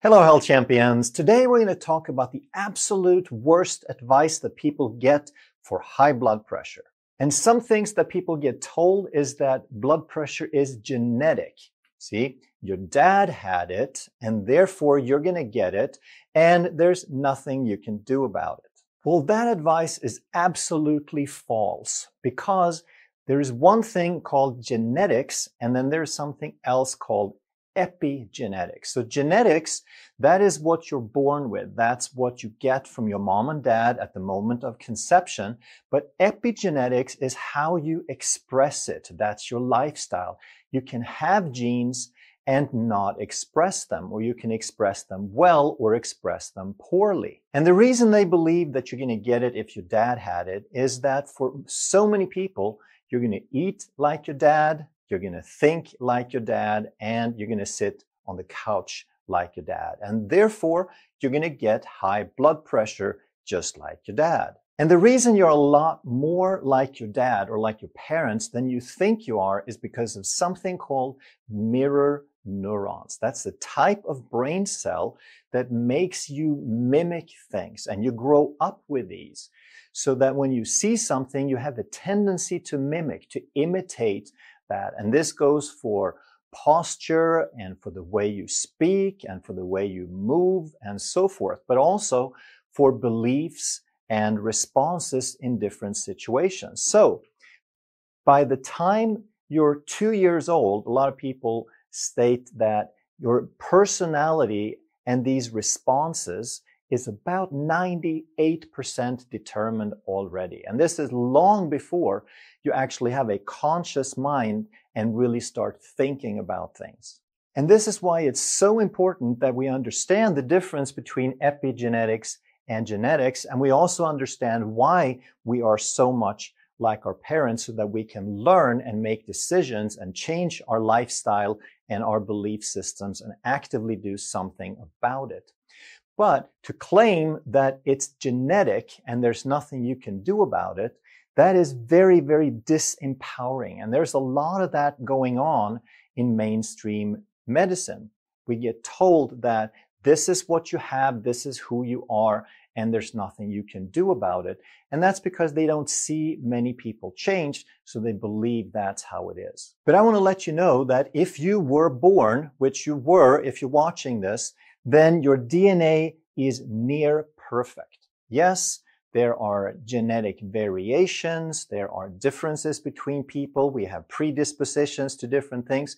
Hello, health champions. Today we're going to talk about the absolute worst advice that people get for high blood pressure. And some things that people get told is that blood pressure is genetic. See, your dad had it and therefore you're going to get it and there's nothing you can do about it. Well, that advice is absolutely false because there is one thing called genetics and then there's something else called epigenetics. So genetics, that is what you're born with. That's what you get from your mom and dad at the moment of conception. But epigenetics is how you express it. That's your lifestyle. You can have genes and not express them, or you can express them well or express them poorly. And the reason they believe that you're going to get it if your dad had it is that for so many people, you're going to eat like your dad, you're going to think like your dad, and you're going to sit on the couch like your dad. And therefore, you're going to get high blood pressure just like your dad. And the reason you're a lot more like your dad or like your parents than you think you are is because of something called mirror neurons. That's the type of brain cell that makes you mimic things, and you grow up with these. So that when you see something, you have a tendency to mimic, to imitate that. And this goes for posture and for the way you speak and for the way you move and so forth, but also for beliefs and responses in different situations. So by the time you're 2 years old, a lot of people state that your personality and these responses is about 98% determined already. And this is long before you actually have a conscious mind and really start thinking about things. And this is why it's so important that we understand the difference between epigenetics and genetics. And we also understand why we are so much like our parents so that we can learn and make decisions and change our lifestyle and our belief systems and actively do something about it. But to claim that it's genetic and there's nothing you can do about it, that is very, very disempowering. And there's a lot of that going on in mainstream medicine. We get told that this is what you have, this is who you are, and there's nothing you can do about it. And that's because they don't see many people change, so they believe that's how it is. But I want to let you know that if you were born, which you were if you're watching this, then your DNA is near perfect. Yes, there are genetic variations, there are differences between people, we have predispositions to different things,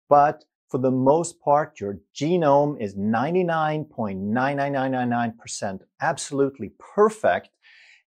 but for the most part, your genome is 99.99999% absolutely perfect,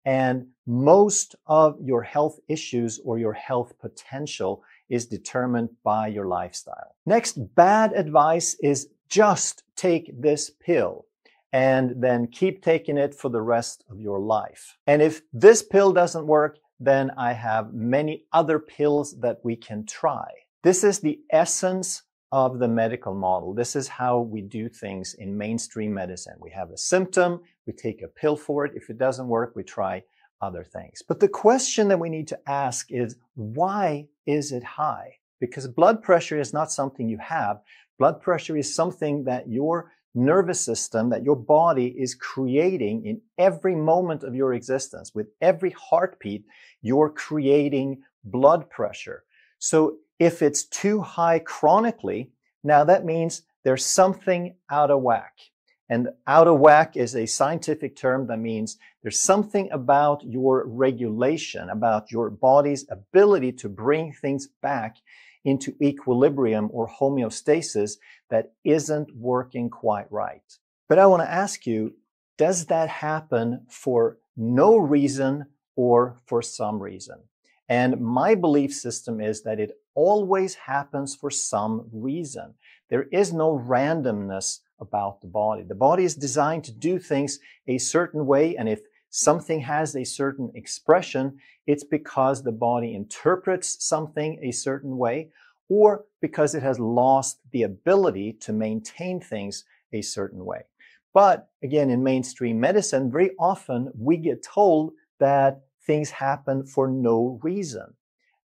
and most of your health issues or your health potential is determined by your lifestyle. Next, bad advice is just take this pill and then keep taking it for the rest of your life. And if this pill doesn't work, then I have many other pills that we can try. This is the essence of the medical model. This is how we do things in mainstream medicine. We have a symptom, we take a pill for it. If it doesn't work, we try other things. But the question that we need to ask is, why is it high? Because blood pressure is not something you have. Blood pressure is something that your nervous system, that your body is creating in every moment of your existence. With every heartbeat, you're creating blood pressure. So if it's too high chronically, now that means there's something out of whack. And out of whack is a scientific term that means there's something about your regulation, about your body's ability to bring things back into equilibrium or homeostasis that isn't working quite right. But I want to ask you, does that happen for no reason or for some reason? And my belief system is that it always happens for some reason. There is no randomness about the body. The body is designed to do things a certain way, and if something has a certain expression, it's because the body interprets something a certain way, or because it has lost the ability to maintain things a certain way. But again, in mainstream medicine, very often we get told that things happen for no reason,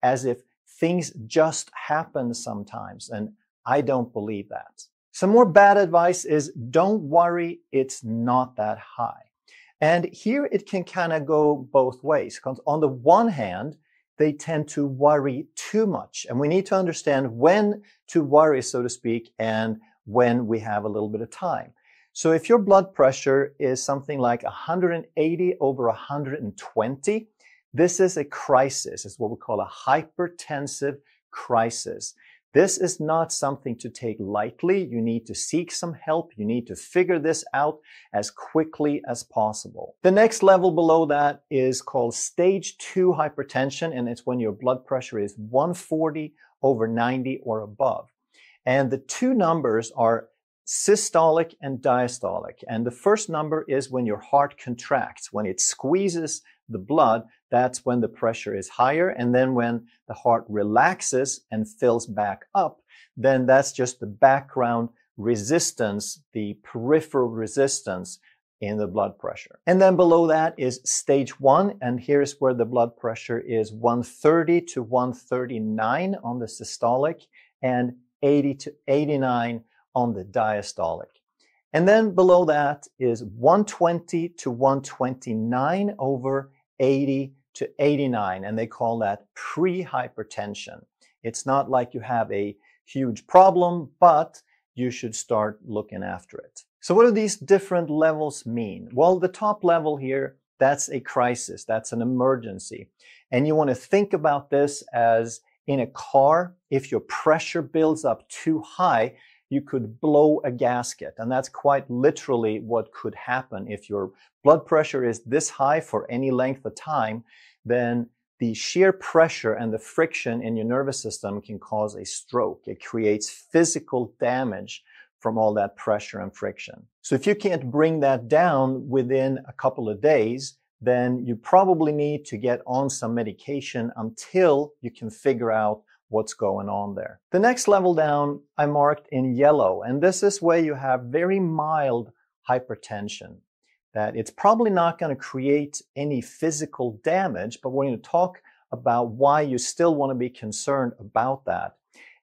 as if things just happen sometimes. And I don't believe that. Some more bad advice is don't worry, it's not that high. And here it can kind of go both ways. Because on the one hand, they tend to worry too much. And we need to understand when to worry, so to speak, and when we have a little bit of time. So if your blood pressure is something like 180 over 120, this is a crisis. It's what we call a hypertensive crisis. This is not something to take lightly. You need to seek some help. You need to figure this out as quickly as possible. The next level below that is called stage 2 hypertension, and it's when your blood pressure is 140 over 90 or above. And the two numbers are systolic and diastolic. And the first number is when your heart contracts, when it squeezes the blood, that's when the pressure is higher. And then when the heart relaxes and fills back up, then that's just the background resistance, the peripheral resistance in the blood pressure. And then below that is stage 1. And here's where the blood pressure is 130 to 139 on the systolic and 80 to 89 on the diastolic. And then below that is 120 to 129 over 80 to 89, and they call that pre-hypertension. It's not like you have a huge problem, but you should start looking after it. So what do these different levels mean? Well, the top level here, that's a crisis, that's an emergency. And you want to think about this as in a car, if your pressure builds up too high, you could blow a gasket. And that's quite literally what could happen. If your blood pressure is this high for any length of time, then the sheer pressure and the friction in your nervous system can cause a stroke. It creates physical damage from all that pressure and friction. So if you can't bring that down within a couple of days, then you probably need to get on some medication until you can figure out what's going on there. The next level down I marked in yellow, and this is where you have very mild hypertension. That it's probably not going to create any physical damage, but we're going to talk about why you still want to be concerned about that.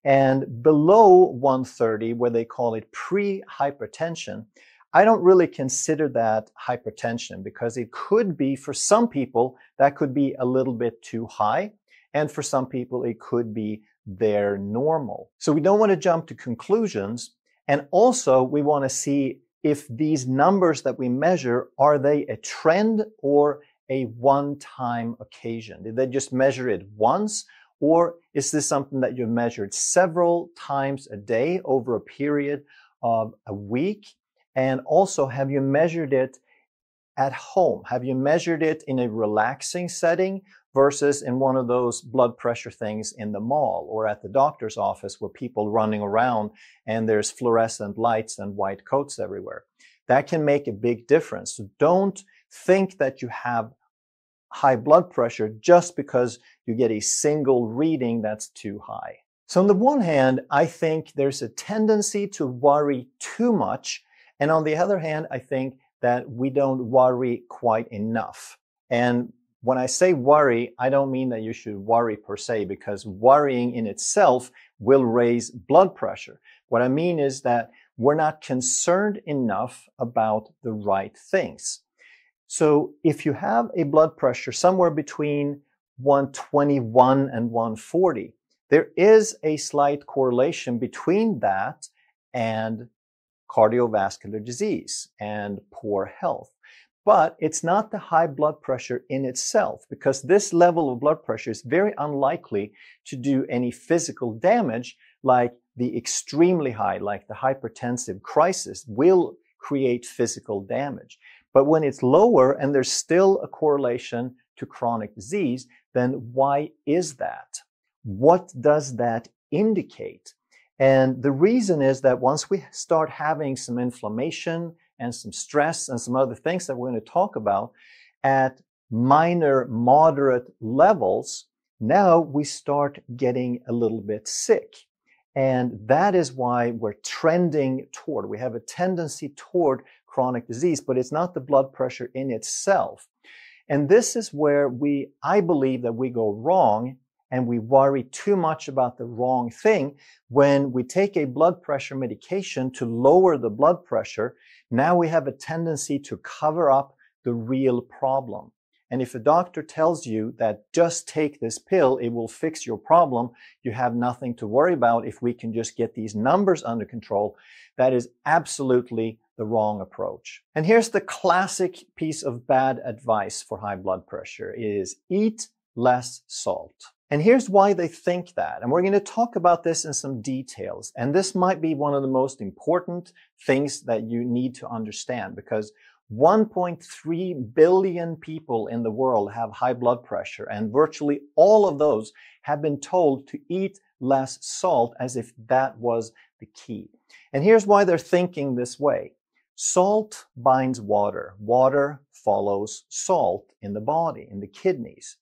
And below 130, where they call it pre-hypertension, I don't really consider that hypertension because it could be, for some people, that could be a little bit too high. And for some people, it could be their normal. So we don't want to jump to conclusions. And also, we want to see if these numbers that we measure, are they a trend or a one-time occasion? Did they just measure it once? Or is this something that you've measured several times a day over a period of a week? And also, have you measured it at home? Have you measured it in a relaxing setting versus in one of those blood pressure things in the mall or at the doctor's office where people running around and there's fluorescent lights and white coats everywhere? That can make a big difference. So don't think that you have high blood pressure just because you get a single reading that's too high. So on the one hand, I think there's a tendency to worry too much. And on the other hand, I think that we don't worry quite enough. And when I say worry, I don't mean that you should worry per se, because worrying in itself will raise blood pressure. What I mean is that we're not concerned enough about the right things. So if you have a blood pressure somewhere between 121 and 140, there is a slight correlation between that and cardiovascular disease and poor health. But it's not the high blood pressure in itself, because this level of blood pressure is very unlikely to do any physical damage like the extremely high, like the hypertensive crisis, will create physical damage. But when it's lower and there's still a correlation to chronic disease, then why is that? What does that indicate? And the reason is that once we start having some inflammation and some stress and some other things that we're going to talk about at minor, moderate levels, now we start getting a little bit sick. And that is why we're trending toward, we have a tendency toward chronic disease, but it's not the blood pressure in itself. And this is where I believe that we go wrong and we worry too much about the wrong thing. When we take a blood pressure medication to lower the blood pressure, now we have a tendency to cover up the real problem. And if a doctor tells you that just take this pill, it will fix your problem, you have nothing to worry about if we can just get these numbers under control, that is absolutely the wrong approach. And here's the classic piece of bad advice for high blood pressure is eat less salt. And here's why they think that. And we're going to talk about this in some details. And this might be one of the most important things that you need to understand, because 1.3 billion people in the world have high blood pressure, and virtually all of those have been told to eat less salt as if that was the key. And here's why they're thinking this way. Salt binds water. Water follows salt in the body, in the kidneys.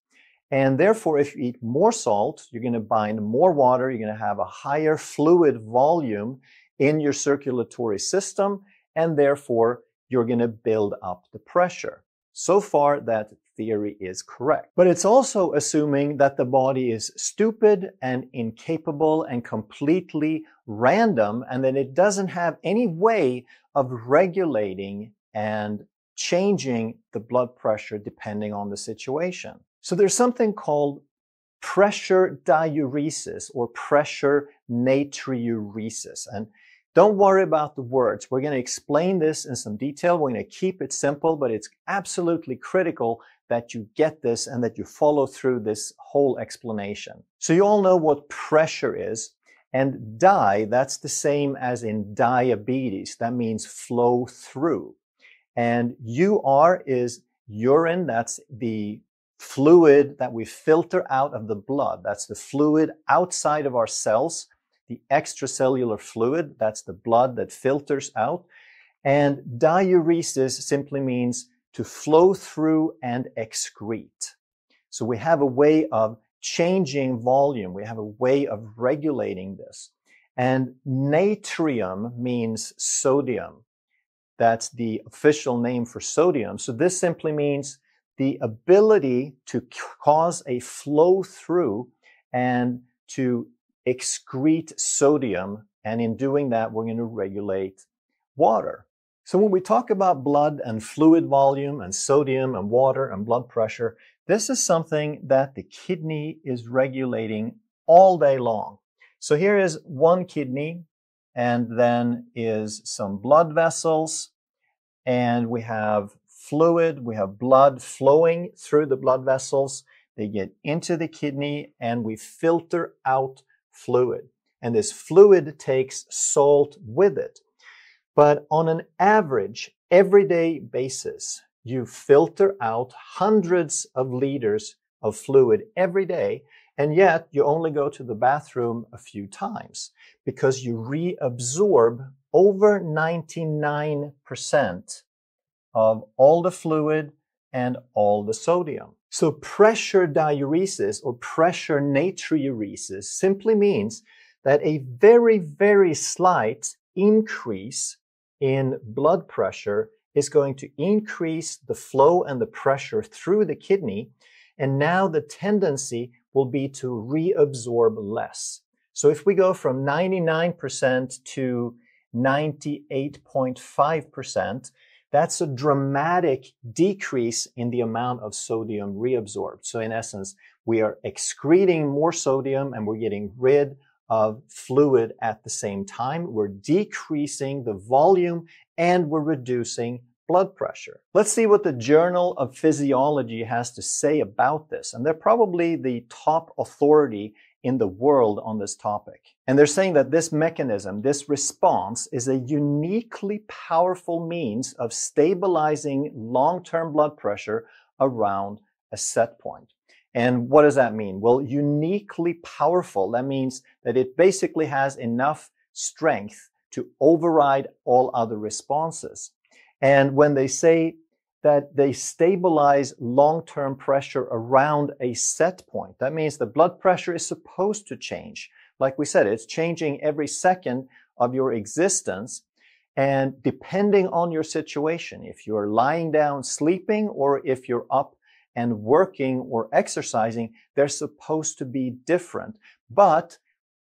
And therefore, if you eat more salt, you're going to bind more water. You're going to have a higher fluid volume in your circulatory system, and therefore, you're going to build up the pressure. So far, that theory is correct. But it's also assuming that the body is stupid and incapable and completely random, and that it doesn't have any way of regulating and changing the blood pressure depending on the situation. So there's something called pressure diuresis or pressure natriuresis. And don't worry about the words. We're going to explain this in some detail. We're going to keep it simple, but it's absolutely critical that you get this and that you follow through this whole explanation. So you all know what pressure is. And that's the same as in diabetes. That means flow through. And UR is urine. That's the fluid that we filter out of the blood. That's the fluid outside of our cells. The extracellular fluid, that's the blood that filters out. And diuresis simply means to flow through and excrete. So we have a way of changing volume. We have a way of regulating this. And natrium means sodium. That's the official name for sodium. So this simply means the ability to cause a flow through and to excrete sodium, and in doing that, we're going to regulate water. So when we talk about blood and fluid volume and sodium and water and blood pressure, this is something that the kidney is regulating all day long. So here is one kidney, and then is some blood vessels, and we have fluid, we have blood flowing through the blood vessels. They get into the kidney, and we filter out fluid. And this fluid takes salt with it. But on an average, everyday basis, you filter out hundreds of liters of fluid every day, and yet you only go to the bathroom a few times because you reabsorb over 99% of all the fluid and all the sodium. So pressure diuresis or pressure natriuresis simply means that a very, very slight increase in blood pressure is going to increase the flow and the pressure through the kidney, and now the tendency will be to reabsorb less. So if we go from 99% to 98.5%, that's a dramatic decrease in the amount of sodium reabsorbed. So in essence, we are excreting more sodium and we're getting rid of fluid at the same time. We're decreasing the volume and we're reducing blood pressure. Let's see what the Journal of Physiology has to say about this. And they're probably the top authority in the world on this topic. And they're saying that this mechanism, this response, is a uniquely powerful means of stabilizing long-term blood pressure around a set point. And what does that mean? Well, uniquely powerful, that means that it basically has enough strength to override all other responses. And when they say that they stabilize long-term pressure around a set point, that means the blood pressure is supposed to change. Like we said, it's changing every second of your existence. And depending on your situation, if you're lying down sleeping or if you're up and working or exercising, they're supposed to be different. But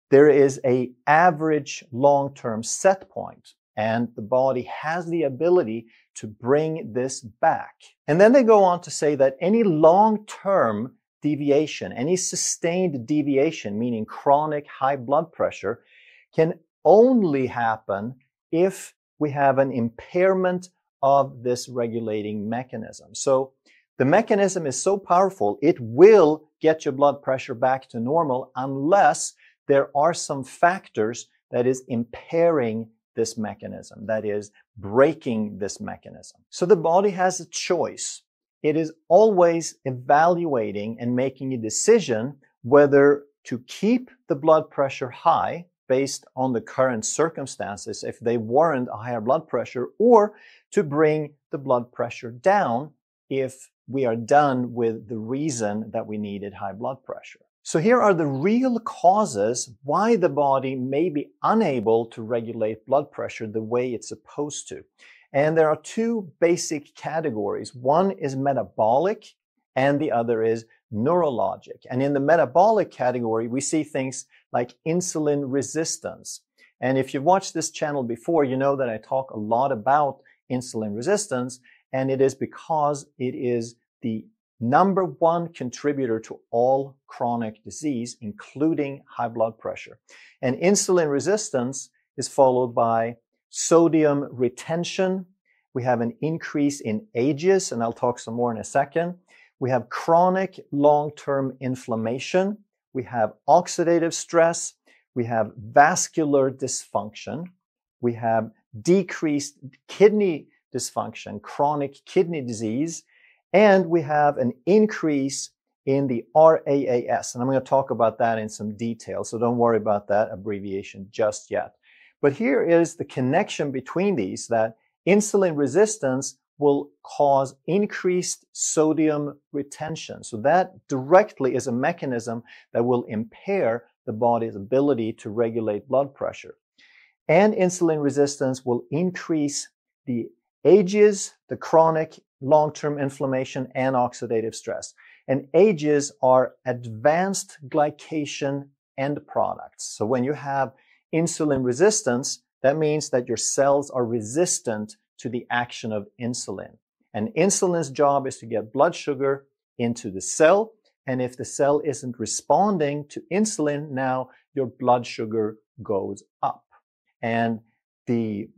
there is an average long-term set point, and the body has the ability to bring this back. And then they go on to say that any long-term deviation, any sustained deviation, meaning chronic high blood pressure, can only happen if we have an impairment of this regulating mechanism. So the mechanism is so powerful, it will get your blood pressure back to normal unless there are some factors that is impairing this mechanism, that is breaking this mechanism. So the body has a choice. It is always evaluating and making a decision whether to keep the blood pressure high based on the current circumstances, if they warrant a higher blood pressure, or to bring the blood pressure down if we are done with the reason that we needed high blood pressure. So here are the real causes why the body may be unable to regulate blood pressure the way it's supposed to. And there are two basic categories. One is metabolic and the other is neurologic. And in the metabolic category, we see things like insulin resistance. And if you've watched this channel before, you know that I talk a lot about insulin resistance, and it is because it is the number one contributor to all chronic disease, including high blood pressure. And insulin resistance is followed by sodium retention. We have an increase in ages, and I'll talk some more in a second. We have chronic long-term inflammation. We have oxidative stress. We have vascular dysfunction. We have decreased kidney dysfunction, chronic kidney disease. And we have an increase in the RAAS. And I'm going to talk about that in some detail, so don't worry about that abbreviation just yet. But here is the connection between these, that insulin resistance will cause increased sodium retention. So that directly is a mechanism that will impair the body's ability to regulate blood pressure. And insulin resistance will increase the ages, the chronic long-term inflammation, and oxidative stress. And ages are advanced glycation end products. So when you have insulin resistance, that means that your cells are resistant to the action of insulin. And insulin's job is to get blood sugar into the cell. And if the cell isn't responding to insulin, now your blood sugar goes up. And the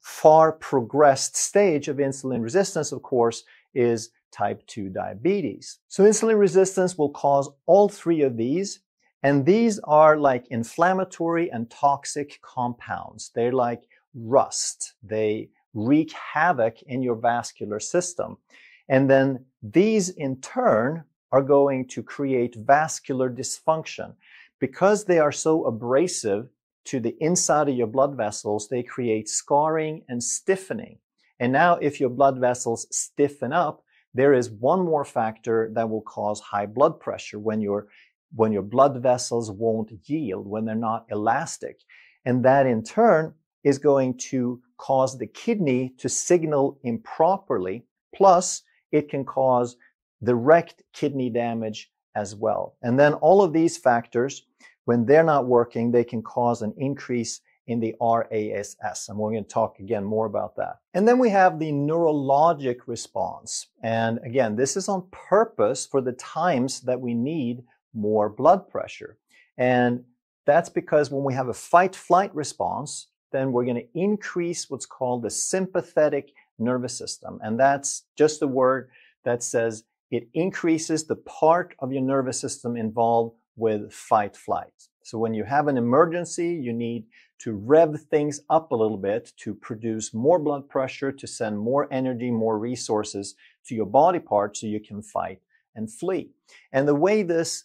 far progressed stage of insulin resistance, of course, is type 2 diabetes. So insulin resistance will cause all three of these. And these are like inflammatory and toxic compounds. They're like rust. They wreak havoc in your vascular system. And then these in turn are going to create vascular dysfunction. Because they are so abrasive to the inside of your blood vessels, they create scarring and stiffening. And now if your blood vessels stiffen up, there is one more factor that will cause high blood pressure when your blood vessels won't yield, when they're not elastic. And that in turn is going to cause the kidney to signal improperly, plus it can cause direct kidney damage as well. And then all of these factors, when they're not working, they can cause an increase in the RAAS. And we're going to talk again more about that. And then we have the neurologic response. And again, this is on purpose for the times that we need more blood pressure. And that's because when we have a fight-flight response, then we're going to increase what's called the sympathetic nervous system. And that's just a word that says it increases the part of your nervous system involved with fight-flight. So when you have an emergency, you need to rev things up a little bit to produce more blood pressure, to send more energy, more resources to your body parts so you can fight and flee. And the way this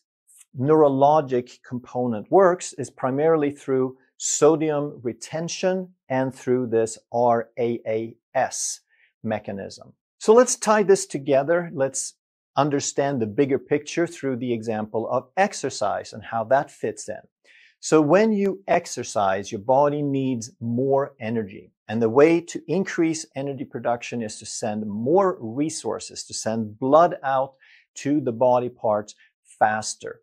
neurologic component works is primarily through sodium retention and through this RAAS mechanism. So let's tie this together. Let's understand the bigger picture through the example of exercise and how that fits in. So when you exercise, your body needs more energy. And the way to increase energy production is to send more resources, to send blood out to the body parts faster.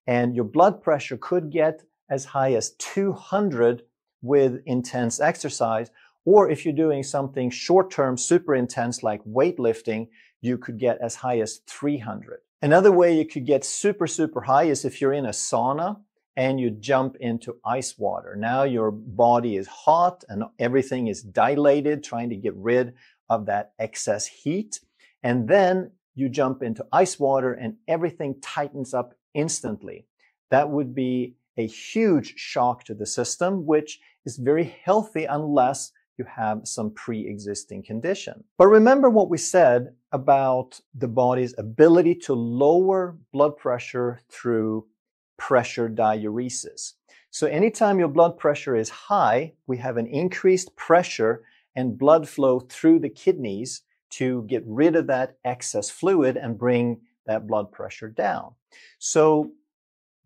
And your blood pressure could get as high as 200 with intense exercise, or if you're doing something short-term, super intense like weightlifting, you could get as high as 300. Another way you could get super, super high is if you're in a sauna and you jump into ice water. Now your body is hot and everything is dilated, trying to get rid of that excess heat. And then you jump into ice water and everything tightens up instantly. That would be a huge shock to the system, which is very healthy unless you have some pre-existing condition. But remember what we said about the body's ability to lower blood pressure through pressure diuresis. So anytime your blood pressure is high, we have an increased pressure and blood flow through the kidneys to get rid of that excess fluid and bring that blood pressure down. So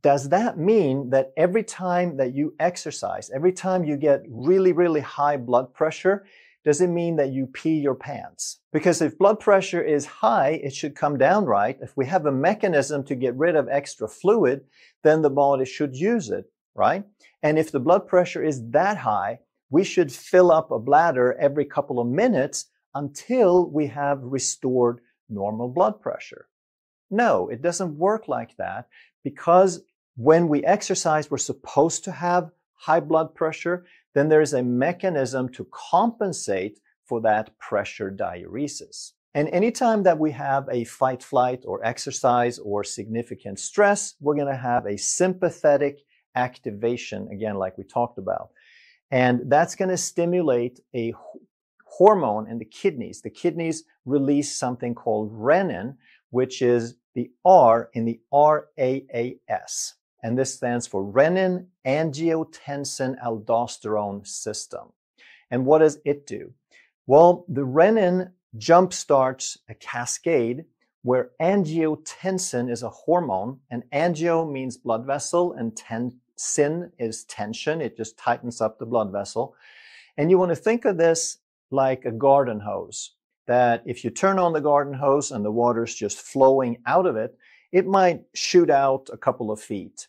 does that mean that every time that you exercise, every time you get really, really high blood pressure, does it mean that you pee your pants? Because if blood pressure is high, it should come down, right? If we have a mechanism to get rid of extra fluid, then the body should use it, right? And if the blood pressure is that high, we should fill up a bladder every couple of minutes until we have restored normal blood pressure. No, it doesn't work like that, because when we exercise, we're supposed to have high blood pressure. Then there's a mechanism to compensate for that pressure diuresis. And anytime that we have a fight, flight, or exercise or significant stress, we're going to have a sympathetic activation, again, like we talked about. And that's going to stimulate a hormone in the kidneys. The kidneys release something called renin, which is the R in the RAAS. And this stands for renin-angiotensin-aldosterone system. And what does it do? Well, the renin jumpstarts a cascade where angiotensin is a hormone, and angio means blood vessel, and tensin is tension. It just tightens up the blood vessel. And you want to think of this like a garden hose, that if you turn on the garden hose and the water's just flowing out of it, it might shoot out a couple of feet.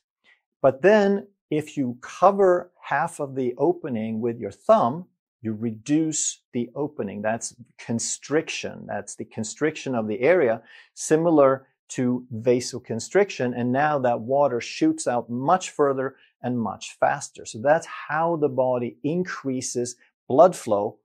But then if you cover half of the opening with your thumb, you reduce the opening. That's constriction. That's the constriction of the area, similar to vasoconstriction. And now that water shoots out much further and much faster. So that's how the body increases blood flow,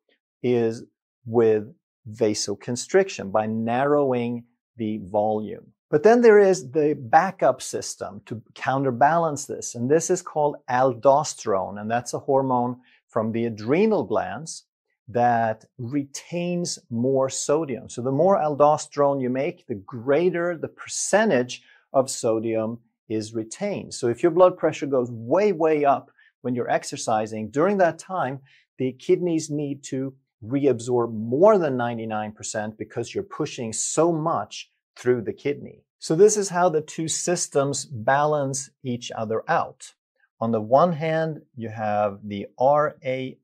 is with vasoconstriction, by narrowing the volume. But then there is the backup system to counterbalance this, and this is called aldosterone, and that's a hormone from the adrenal glands that retains more sodium. So the more aldosterone you make, the greater the percentage of sodium is retained. So if your blood pressure goes way, way up when you're exercising, during that time, the kidneys need to reabsorb more than 99% because you're pushing so much through the kidney. So this is how the two systems balance each other out. On the one hand, you have the RAAS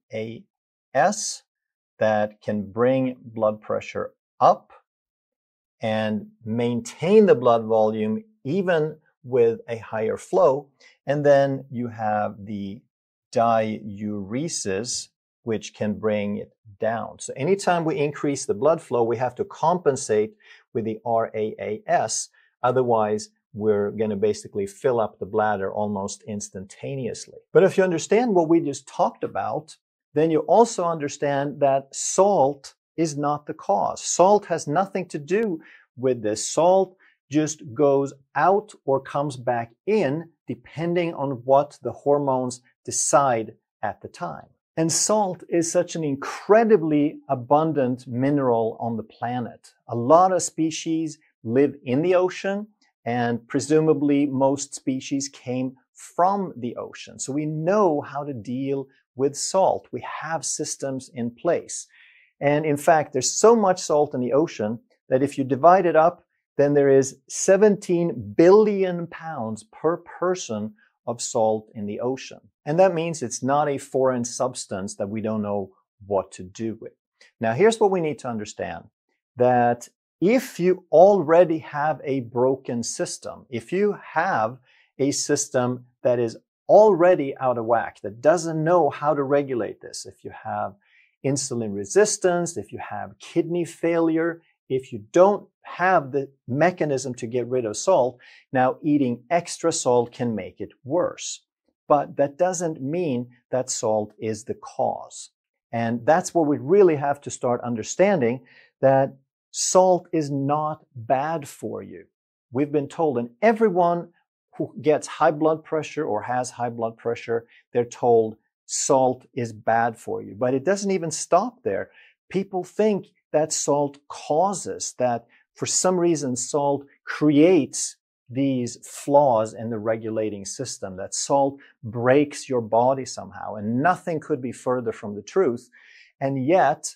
that can bring blood pressure up and maintain the blood volume even with a higher flow. And then you have the diuresis, which can bring it down. So anytime we increase the blood flow, we have to compensate with the RAAS. Otherwise, we're going to basically fill up the bladder almost instantaneously. But if you understand what we just talked about, then you also understand that salt is not the cause. Salt has nothing to do with this. Salt just goes out or comes back in depending on what the hormones decide at the time. And salt is such an incredibly abundant mineral on the planet. A lot of species live in the ocean, and presumably most species came from the ocean. So we know how to deal with salt. We have systems in place. And in fact, there's so much salt in the ocean that if you divide it up, then there is 17 billion pounds per person of salt in the ocean. And that means it's not a foreign substance that we don't know what to do with. Now, here's what we need to understand, that if you already have a broken system, if you have a system that is already out of whack, that doesn't know how to regulate this, if you have insulin resistance, if you have kidney failure, if you don't have the mechanism to get rid of salt, now eating extra salt can make it worse. But that doesn't mean that salt is the cause. And that's where we really have to start understanding that salt is not bad for you. We've been told, and everyone who gets high blood pressure or has high blood pressure, they're told salt is bad for you. But it doesn't even stop there. People think that salt causes, that for some reason salt creates these flaws in the regulating system, that salt breaks your body somehow, and nothing could be further from the truth. And yet,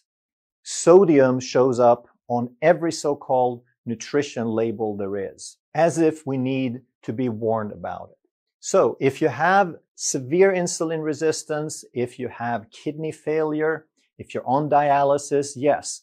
sodium shows up on every so-called nutrition label there is, as if we need to be warned about it. So if you have severe insulin resistance, if you have kidney failure, if you're on dialysis, yes,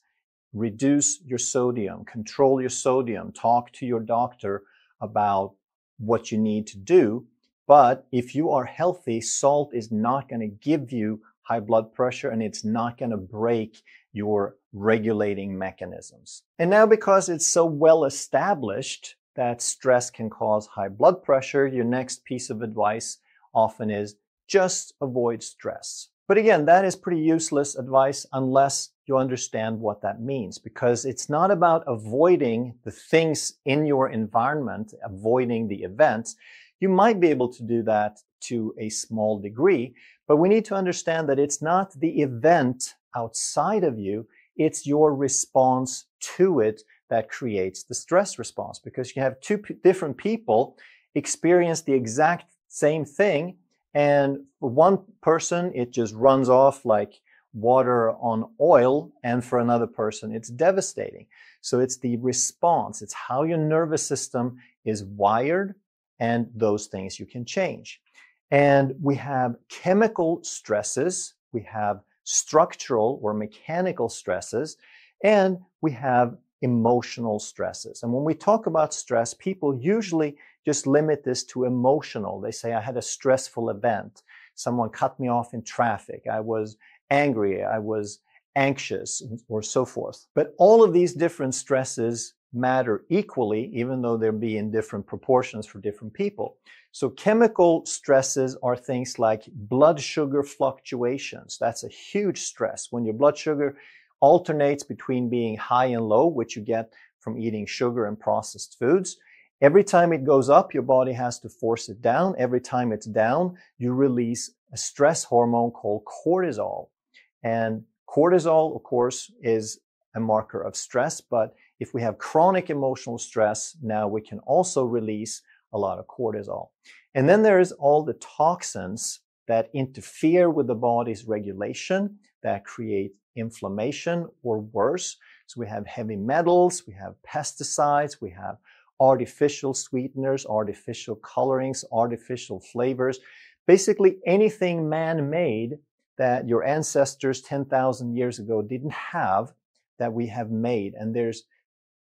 reduce your sodium, control your sodium, talk to your doctor about what you need to do. But if you are healthy, salt is not going to give you high blood pressure, and it's not going to break your regulating mechanisms. And now, because it's so well established that stress can cause high blood pressure, your next piece of advice often is just avoid stress. But again, that is pretty useless advice unless you understand what that means, because it's not about avoiding the things in your environment, avoiding the events. You might be able to do that to a small degree, but we need to understand that it's not the event outside of you, it's your response to it that creates the stress response, because you have two different people experience the exact same thing, and for one person it just runs off like water on oil, and for another person it's devastating. So it's the response, it's how your nervous system is wired, and those things you can change. And we have chemical stresses, we have structural or mechanical stresses, and we have emotional stresses. And when we talk about stress, people usually just limit this to emotional. They say, I had a stressful event. Someone cut me off in traffic. I was angry. I was anxious, or so forth. But all of these different stresses matter equally, even though they'll be in different proportions for different people. So chemical stresses are things like blood sugar fluctuations. That's a huge stress. When your blood sugar alternates between being high and low, which you get from eating sugar and processed foods, every time it goes up, your body has to force it down. Every time it's down, you release a stress hormone called cortisol. And cortisol, of course, is a marker of stress, but if we have chronic emotional stress, now we can also release a lot of cortisol. And then there's all the toxins that interfere with the body's regulation, that create inflammation or worse. So we have heavy metals, we have pesticides, we have artificial sweeteners, artificial colorings, artificial flavors, basically anything man-made that your ancestors 10,000 years ago didn't have, that we have made. And there's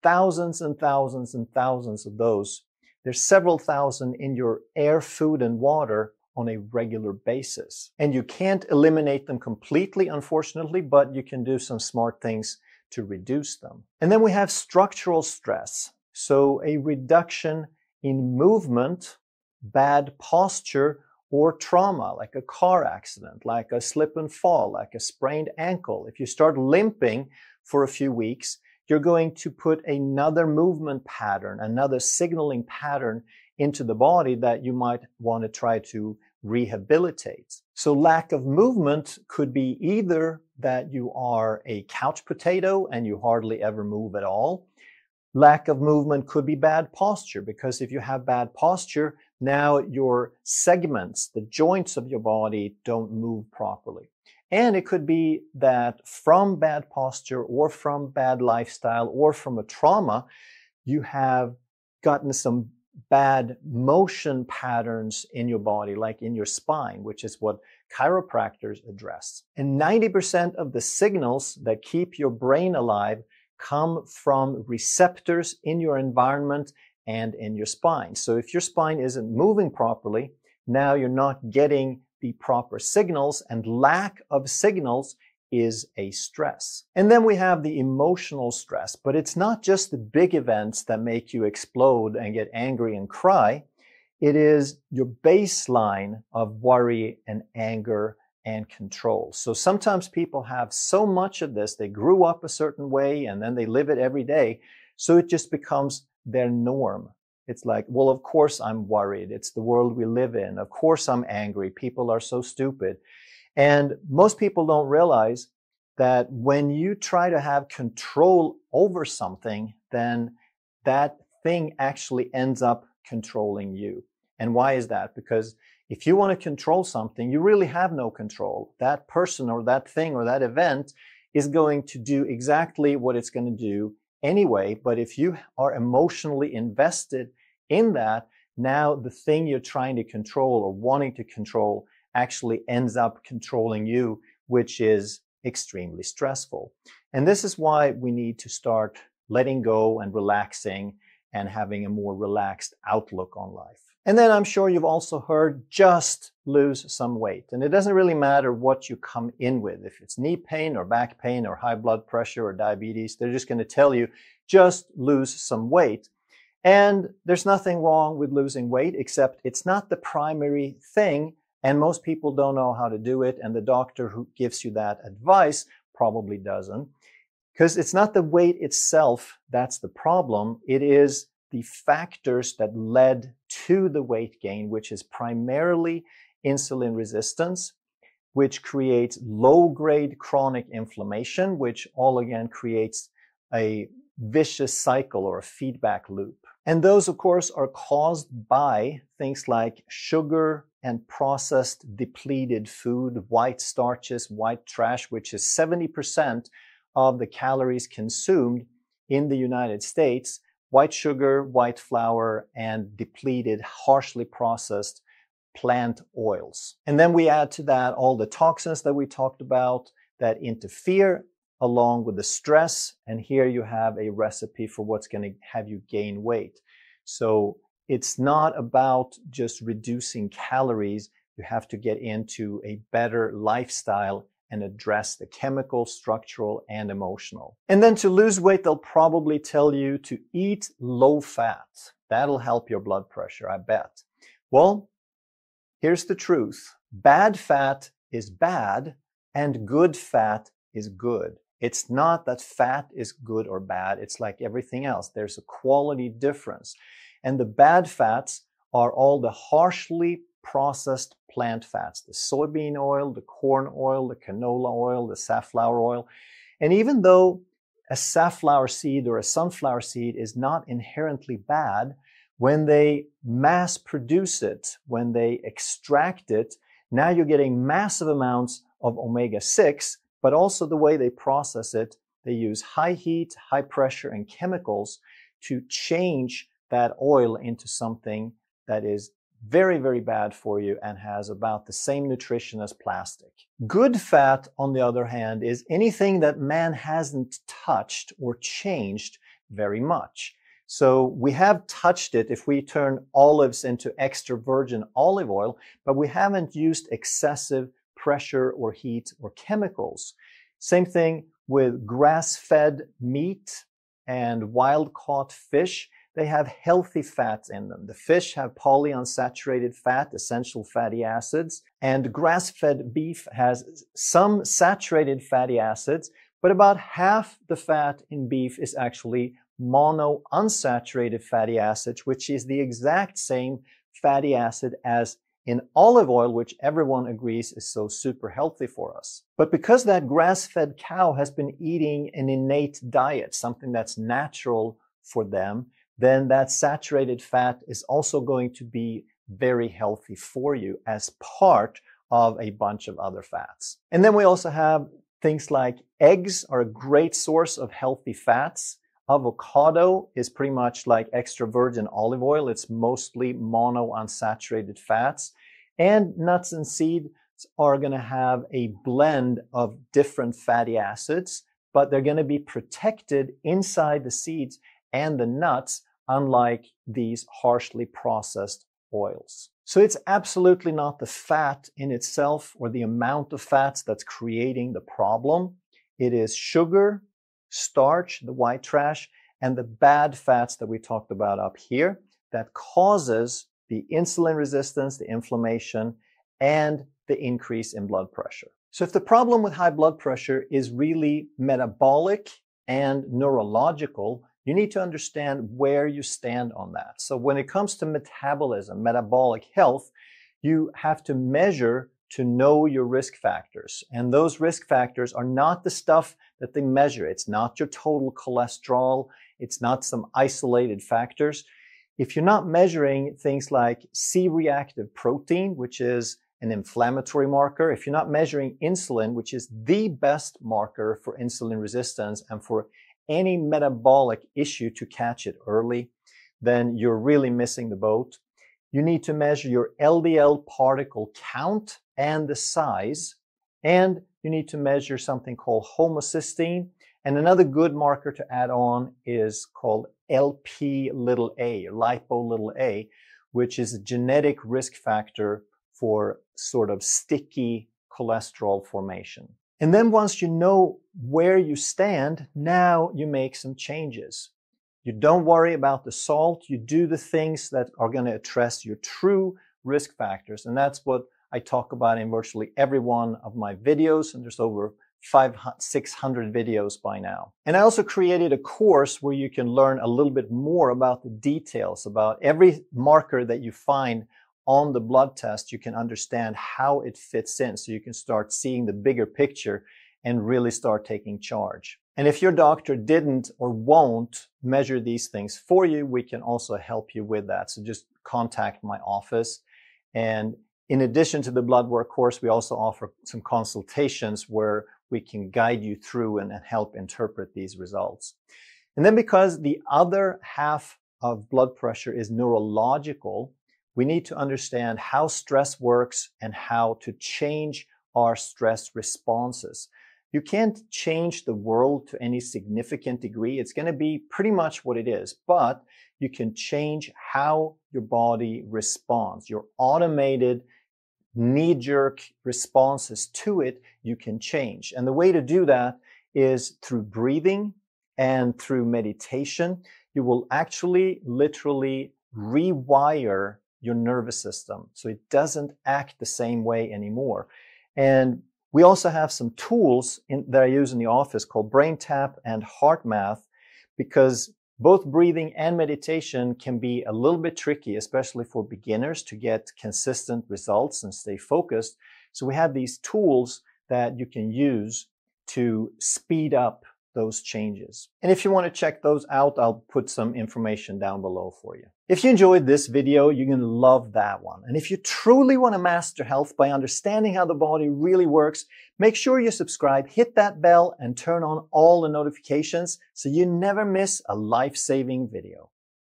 thousands and thousands and thousands of those. There's several thousand in your air, food, and water on a regular basis. And you can't eliminate them completely, unfortunately, but you can do some smart things to reduce them. And then we have structural stress. So a reduction in movement, bad posture, or trauma, like a car accident, like a slip and fall, like a sprained ankle. If you start limping for a few weeks, you're going to put another movement pattern, another signaling pattern into the body that you might want to try to rehabilitate. So lack of movement could be either that you are a couch potato and you hardly ever move at all. Lack of movement could be bad posture, because if you have bad posture, now your segments, the joints of your body, don't move properly. And it could be that from bad posture or from bad lifestyle or from a trauma, you have gotten some bad motion patterns in your body, like in your spine, which is what chiropractors address. And 90% of the signals that keep your brain alive come from receptors in your environment and in your spine. So if your spine isn't moving properly, now you're not getting the proper signals, and lack of signals is a stress. And then we have the emotional stress, but it's not just the big events that make you explode and get angry and cry. It is your baseline of worry and anger and control. So sometimes people have so much of this, they grew up a certain way and then they live it every day. So it just becomes their norm. It's like, well, of course I'm worried. It's the world we live in. Of course I'm angry. People are so stupid. And most people don't realize that when you try to have control over something, then that thing actually ends up controlling you. And why is that? Because if you want to control something, you really have no control. That person or that thing or that event is going to do exactly what it's going to do anyway. But if you are emotionally invested in that, now the thing you're trying to control or wanting to control actually ends up controlling you, which is extremely stressful. And this is why we need to start letting go and relaxing and having a more relaxed outlook on life. And then I'm sure you've also heard, just lose some weight. And it doesn't really matter what you come in with. If it's knee pain or back pain or high blood pressure or diabetes, they're just going to tell you, just lose some weight. And there's nothing wrong with losing weight, except it's not the primary thing. And most people don't know how to do it. And the doctor who gives you that advice probably doesn't. Because it's not the weight itself that's the problem. It is the factors that led to the weight gain, which is primarily insulin resistance, which creates low-grade chronic inflammation, which all again creates a vicious cycle or a feedback loop. And those, of course, are caused by things like sugar and processed depleted food, white starches, white trash, which is 70% of the calories consumed in the United States. White sugar, white flour, and depleted, harshly processed plant oils. And then we add to that all the toxins that we talked about that interfere along with the stress. And here you have a recipe for what's going to have you gain weight. So it's not about just reducing calories. You have to get into a better lifestyle and address the chemical, structural, and emotional. And then to lose weight, they'll probably tell you to eat low fat. That'll help your blood pressure, I bet. Well, here's the truth. Bad fat is bad, and good fat is good. It's not that fat is good or bad. It's like everything else. There's a quality difference. And the bad fats are all the harshly processed plant fats, the soybean oil, the corn oil, the canola oil, the safflower oil. And even though a safflower seed or a sunflower seed is not inherently bad, when they mass produce it, when they extract it, now you're getting massive amounts of omega-6, but also the way they process it, they use high heat, high pressure, and chemicals to change that oil into something that is very, very bad for you and has about the same nutrition as plastic. Good fat, on the other hand, is anything that man hasn't touched or changed very much. So we have touched it if we turn olives into extra virgin olive oil, but we haven't used excessive pressure or heat or chemicals. Same thing with grass-fed meat and wild-caught fish. They have healthy fats in them. The fish have polyunsaturated fat, essential fatty acids, and grass-fed beef has some saturated fatty acids, but about half the fat in beef is actually monounsaturated fatty acids, which is the exact same fatty acid as in olive oil, which everyone agrees is so super healthy for us. But because that grass-fed cow has been eating an innate diet, something that's natural for them, then that saturated fat is also going to be very healthy for you as part of a bunch of other fats. And then we also have things like eggs are a great source of healthy fats. Avocado is pretty much like extra virgin olive oil. It's mostly monounsaturated fats. And nuts and seeds are going to have a blend of different fatty acids, but they're going to be protected inside the seeds and the nuts, unlike these harshly processed oils. So it's absolutely not the fat in itself or the amount of fats that's creating the problem. It is sugar, starch, the white trash, and the bad fats that we talked about up here that causes the insulin resistance, the inflammation, and the increase in blood pressure. So if the problem with high blood pressure is really metabolic and neurological, you need to understand where you stand on that. So when it comes to metabolism, metabolic health, you have to measure to know your risk factors. And those risk factors are not the stuff that they measure. It's not your total cholesterol. It's not some isolated factors. If you're not measuring things like C-reactive protein, which is an inflammatory marker, if you're not measuring insulin, which is the best marker for insulin resistance and for any metabolic issue to catch it early, then you're really missing the boat. You need to measure your LDL particle count and the size, and you need to measure something called homocysteine. And another good marker to add on is called LP little a, lipo little a, which is a genetic risk factor for sort of sticky cholesterol formation. And then once you know where you stand, now you make some changes. You don't worry about the salt. You do the things that are going to address your true risk factors. And that's what I talk about in virtually every one of my videos. And there's over 600 videos by now. And I also created a course where you can learn a little bit more about the details, about every marker that you find on the blood test. You can understand how it fits in, so you can start seeing the bigger picture and really start taking charge. And if your doctor didn't or won't measure these things for you, we can also help you with that. So just contact my office. And in addition to the blood work course, we also offer some consultations where we can guide you through and help interpret these results. And then because the other half of blood pressure is neurological, we need to understand how stress works and how to change our stress responses. You can't change the world to any significant degree. It's going to be pretty much what it is, but you can change how your body responds. Your automated knee-jerk responses to it, you can change. And the way to do that is through breathing and through meditation. You will actually literally rewire your nervous system so it doesn't act the same way anymore. And we also have some tools that I use in the office called Brain Tap and Heart Math, because both breathing and meditation can be a little bit tricky, especially for beginners, to get consistent results and stay focused. So we have these tools that you can use to speed up those changes. And if you want to check those out, I'll put some information down below for you. If you enjoyed this video, you're going to love that one. And if you truly want to master health by understanding how the body really works, make sure you subscribe, hit that bell, and turn on all the notifications so you never miss a life-saving video.